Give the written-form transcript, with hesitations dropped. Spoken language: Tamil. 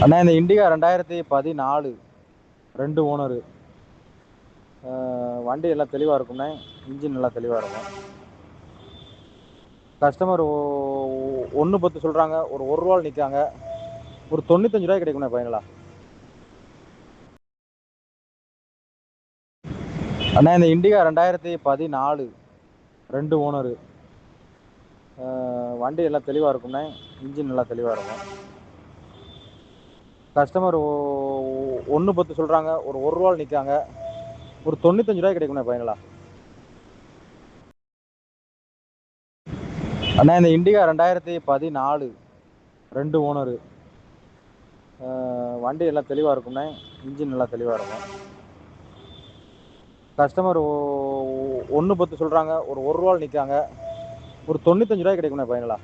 அண்ணா இந்த இண்டிகா 2014 2 ஓனரு. வண்டி எல்லாம் தெளிவாக இருக்கும்ண்ணே. இன்ஜின் நல்லா தெளிவாக இருக்கும். கஸ்டமர் 1.10 சொல்கிறாங்க. ஒரு ரூபாவில் நிற்காங்க. ஒரு 95 ரூபாய் கிடைக்கும்ண்ணே ஃபைனலா. அண்ணா இந்த இண்டிகா 2014 2 ஓனரு. வண்டி எல்லாம் தெளிவாக இருக்கும்ண்ணே. இன்ஜின் நல்லா தெளிவாக இருக்கும். கஸ்டமர் 1.10 சொல்கிறாங்க. ஒரு ரூபாவில் நிற்காங்க. ஒரு 95 ரூபாய் கிடைக்கும்ண்ணே ஃபைனலா. அண்ணா இந்த இண்டிகா 2014 2 ஓனரு. வண்டி எல்லாம் தெளிவாக இருக்கும்ண்ணே. இன்ஜின் நல்லா தெளிவாக இருக்கும். கஸ்டமர் 1.10 சொல்கிறாங்க. ஒரு ரூபாவில் நிற்காங்க. ஒரு 95 ரூபாய் கிடைக்கும்ண்ணே ஃபைனலா.